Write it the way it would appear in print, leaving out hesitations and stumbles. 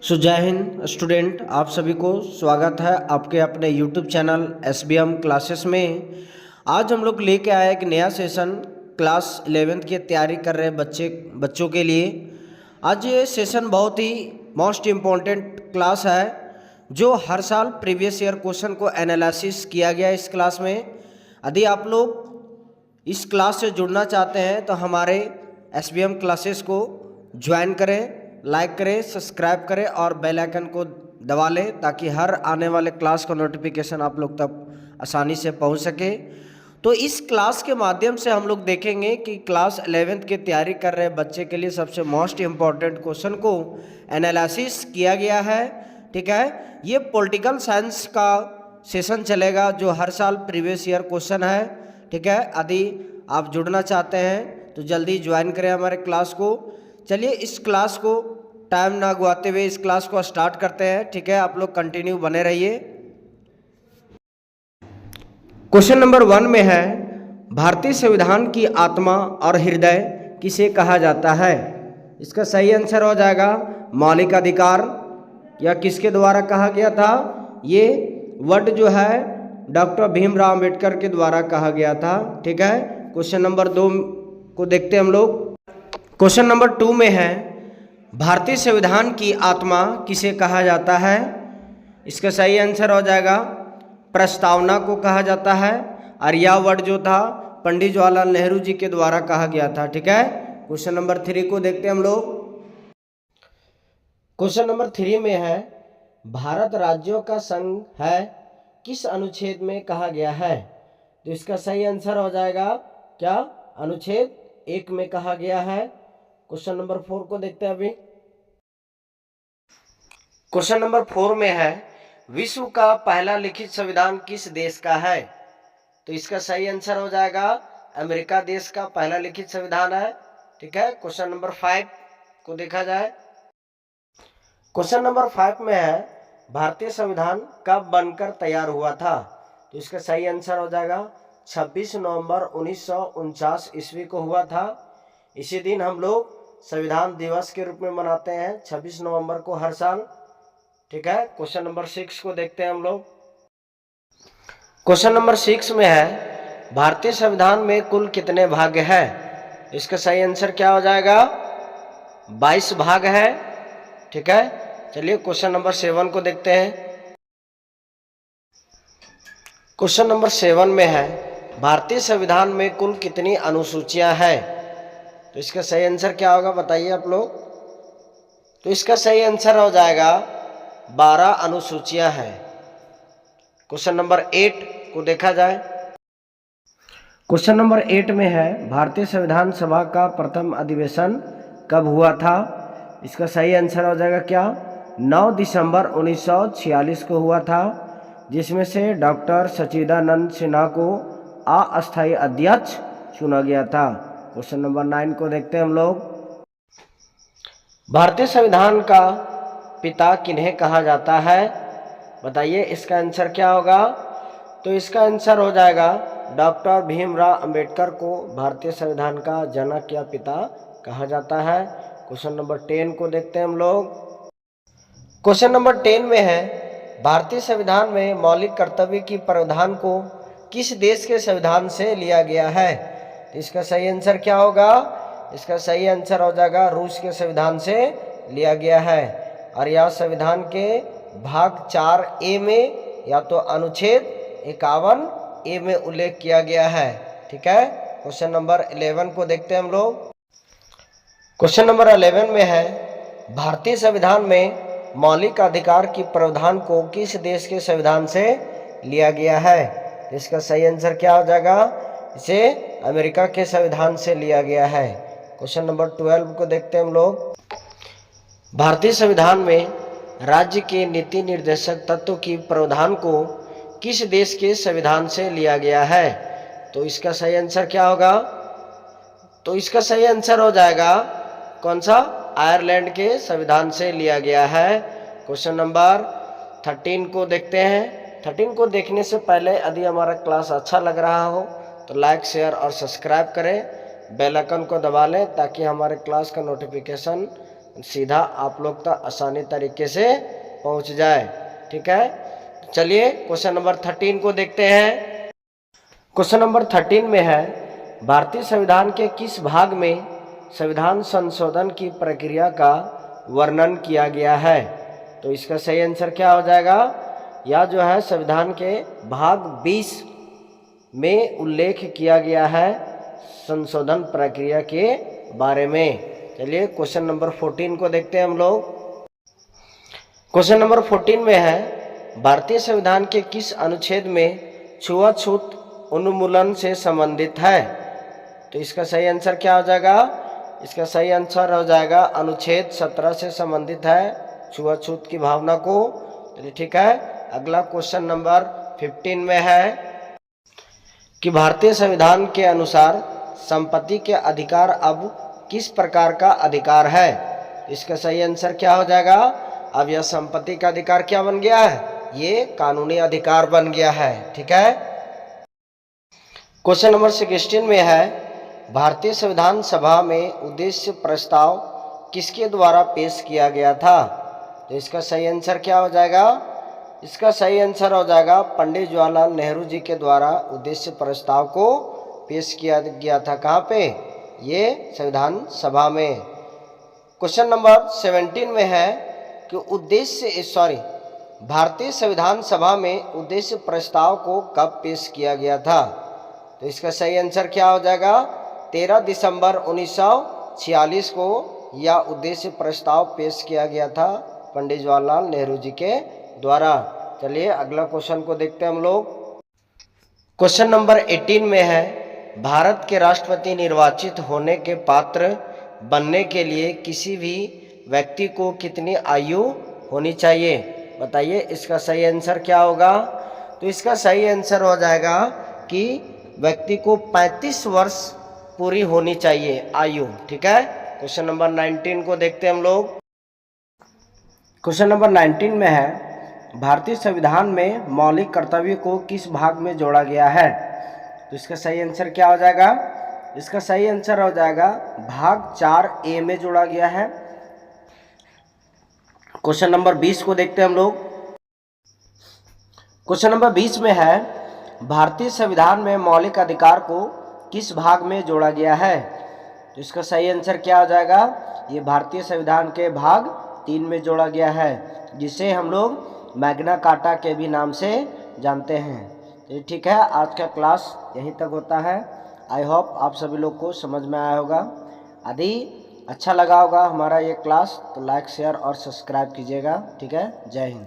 जय हिंद स्टूडेंट, आप सभी को स्वागत है आपके अपने यूट्यूब चैनल SBM क्लासेस में। आज हम लोग लेके आए एक नया सेशन क्लास 11th की तैयारी कर रहे बच्चों के लिए। आज ये सेशन बहुत ही मोस्ट इम्पॉर्टेंट क्लास है, जो हर साल प्रीवियस ईयर क्वेश्चन को एनालिसिस किया गया इस क्लास में। यदि आप लोग इस क्लास से जुड़ना चाहते हैं तो हमारे SBM क्लासेस को ज्वाइन करें, लाइक करें, सब्सक्राइब करें और बेल आइकन को दबा लें, ताकि हर आने वाले क्लास का नोटिफिकेशन आप लोग तक आसानी से पहुंच सके। तो इस क्लास के माध्यम से हम लोग देखेंगे कि क्लास 11th की तैयारी कर रहे बच्चे के लिए सबसे मोस्ट इम्पॉर्टेंट क्वेश्चन को एनालिसिस किया गया है। ठीक है, ये पॉलिटिकल साइंस का सेशन चलेगा, जो हर साल प्रीवियस ईयर क्वेश्चन है। ठीक है, यदि आप जुड़ना चाहते हैं तो जल्दी ज्वाइन करें हमारे क्लास को। चलिए इस क्लास को टाइम ना गवाते हुए इस क्लास को स्टार्ट करते हैं। ठीक है, आप लोग कंटिन्यू बने रहिए। क्वेश्चन नंबर 1 में है, भारतीय संविधान की आत्मा और हृदय किसे कहा जाता है? इसका सही आंसर हो जाएगा मौलिक अधिकार। या किसके द्वारा कहा गया था? ये वर्ड जो है डॉक्टर भीमराव अंबेडकर के द्वारा कहा गया था। ठीक है, क्वेश्चन नंबर 2 को देखते हैं हम लोग। क्वेश्चन नंबर 2 में है, भारतीय संविधान की आत्मा किसे कहा जाता है? इसका सही आंसर हो जाएगा प्रस्तावना को कहा जाता है। और यह वर्ड जो था पंडित जवाहरलाल नेहरू जी के द्वारा कहा गया था। ठीक है, क्वेश्चन नंबर 3 को देखते हैं हम लोग। क्वेश्चन नंबर 3 में है, भारत राज्यों का संघ है किस अनुच्छेद में कहा गया है? तो इसका सही आंसर हो जाएगा क्या? अनुच्छेद 1 में कहा गया है। क्वेश्चन नंबर 4 को देखते हैं अभी। क्वेश्चन नंबर 4 में है, विश्व का पहला लिखित संविधान किस देश का है? तो इसका सही आंसर हो जाएगा अमेरिका देश का पहला लिखित संविधान है। ठीक है, क्वेश्चन नंबर 5 को देखा जाए। क्वेश्चन नंबर 5 में है, भारतीय संविधान कब बनकर तैयार हुआ था? तो इसका सही आंसर हो जाएगा 26 नवंबर 1949 ईस्वी को हुआ था। इसी दिन हम लोग संविधान दिवस के रूप में मनाते हैं, 26 नवंबर को हर साल। ठीक है, क्वेश्चन नंबर 6 को देखते हैं हम लोग। क्वेश्चन नंबर 6 में है, भारतीय संविधान में कुल कितने भाग हैं? इसका सही आंसर क्या हो जाएगा? 22 भाग है। ठीक है, चलिए क्वेश्चन नंबर 7 को देखते हैं। क्वेश्चन नंबर 7 में है, भारतीय संविधान में कुल कितनी अनुसूचियां हैं? तो इसका सही आंसर क्या होगा बताइए आप लोग। तो इसका सही आंसर हो जाएगा 12 अनुसूचियां हैं। क्वेश्चन नंबर 8 को देखा जाए। क्वेश्चन नंबर 8 में है, भारतीय संविधान सभा का प्रथम अधिवेशन कब हुआ था? इसका सही आंसर हो जाएगा क्या? 9 दिसंबर 1946 को हुआ था, जिसमें से डॉक्टर सच्चिदानंद सिन्हा को अस्थायी अध्यक्ष चुना गया था। क्वेश्चन नंबर 9 को देखते हैं हम लोग। भारतीय संविधान का पिता किन्हें कहा जाता है? बताइए इसका आंसर क्या होगा। तो इसका आंसर हो जाएगा डॉक्टर भीमराव अंबेडकर को भारतीय संविधान का जनक या पिता कहा जाता है। क्वेश्चन नंबर 10 को देखते हैं हम लोग। क्वेश्चन नंबर 10 में है, भारतीय संविधान में मौलिक कर्तव्य की प्रावधान को किस देश के संविधान से लिया गया है? तो इसका सही आंसर क्या होगा? इसका सही आंसर हो जाएगा रूस के संविधान से लिया गया है। और यह संविधान के भाग 4A में या तो अनुच्छेद 51A में उल्लेख किया गया है। ठीक है, क्वेश्चन नंबर 11 को देखते हैं हम लोग। क्वेश्चन नंबर 11 में है, भारतीय संविधान में मौलिक अधिकार की प्रावधान को किस देश के संविधान से लिया गया है? इसका सही आंसर क्या हो जाएगा? इसे अमेरिका के संविधान से लिया गया है। क्वेश्चन नंबर 12 को देखते हैं हम लोग। भारतीय संविधान में राज्य के नीति निर्देशक तत्व की प्रावधान को किस देश के संविधान से लिया गया है? तो इसका सही आंसर क्या होगा? तो इसका सही आंसर हो जाएगा कौन सा? आयरलैंड के संविधान से लिया गया है। क्वेश्चन नंबर 13 को देखते हैं। 13 को देखने से पहले यदि हमारा क्लास अच्छा लग रहा हो तो लाइक, शेयर और सब्सक्राइब करें, बेल आइकन को दबा लें, ताकि हमारे क्लास का नोटिफिकेशन सीधा आप लोग तक आसानी तरीके से पहुंच जाए। ठीक है, चलिए क्वेश्चन नंबर 13 को देखते हैं। क्वेश्चन नंबर 13 में है, भारतीय संविधान के किस भाग में संविधान संशोधन की प्रक्रिया का वर्णन किया गया है? तो इसका सही आंसर क्या हो जाएगा? या जो है संविधान के भाग 20 में उल्लेख किया गया है संशोधन प्रक्रिया के बारे में। चलिए क्वेश्चन नंबर 14 को देखते हैं हम लोग। क्वेश्चन नंबर 14 में है, भारतीय संविधान के किस अनुच्छेद में छुआछूत उन्मूलन से संबंधित है? तो इसका सही आंसर क्या हो जाएगा? इसका सही आंसर हो जाएगा अनुच्छेद 17 से संबंधित है छुआछूत की भावना को। चलिए ठीक है, अगला क्वेश्चन नंबर 15 में है कि भारतीय संविधान के अनुसार संपत्ति के अधिकार अब किस प्रकार का अधिकार है? इसका सही आंसर क्या हो जाएगा? अब यह संपत्ति का अधिकार क्या बन गया है? ये कानूनी अधिकार बन गया है। ठीक है, क्वेश्चन नंबर 16 में है, भारतीय संविधान सभा में उद्देश्य प्रस्ताव किसके द्वारा पेश किया गया था? तो इसका सही आंसर क्या हो जाएगा? इसका सही आंसर हो जाएगा पंडित जवाहरलाल नेहरू जी के द्वारा उद्देश्य प्रस्ताव को पेश किया गया था। कहाँ पे? ये संविधान सभा में। क्वेश्चन नंबर 17 में है कि भारतीय संविधान सभा में उद्देश्य प्रस्ताव को कब पेश किया गया था? तो इसका सही आंसर क्या हो जाएगा? 13 दिसंबर 1946 को यह उद्देश्य प्रस्ताव पेश किया गया था पंडित जवाहरलाल नेहरू जी के द्वारा। चलिए अगला क्वेश्चन को देखते हैं हम लोग। क्वेश्चन नंबर 18 में है, भारत के राष्ट्रपति निर्वाचित होने के पात्र बनने के लिए किसी भी व्यक्ति को कितनी आयु होनी चाहिए? बताइए इसका सही आंसर क्या होगा? तो इसका सही आंसर हो जाएगा कि व्यक्ति को 35 वर्ष पूरी होनी चाहिए आयु। ठीक है, क्वेश्चन नंबर 19 को देखते हैं हम लोग। क्वेश्चन नंबर 19 में है, भारतीय संविधान में मौलिक कर्तव्य को किस भाग में जोड़ा गया है? तो इसका सही आंसर क्या हो जाएगा? इसका सही आंसर हो जाएगा भाग 4A में जोड़ा गया है। क्वेश्चन नंबर 20 को देखते हैं हम लोग। क्वेश्चन नंबर 20 में है, भारतीय संविधान में मौलिक अधिकार को किस भाग में जोड़ा गया है? तो इसका सही आंसर क्या हो जाएगा? ये भारतीय संविधान के भाग 3 में जोड़ा गया है, जिसे हम लोग मैग्ना कार्टा के भी नाम से जानते हैं। तो ठीक है, आज का क्लास यहीं तक होता है। आई होप आप सभी लोग को समझ में आया होगा। यदि अच्छा लगा होगा हमारा ये क्लास तो लाइक शेयर और सब्सक्राइब कीजिएगा। ठीक है, जय हिंद।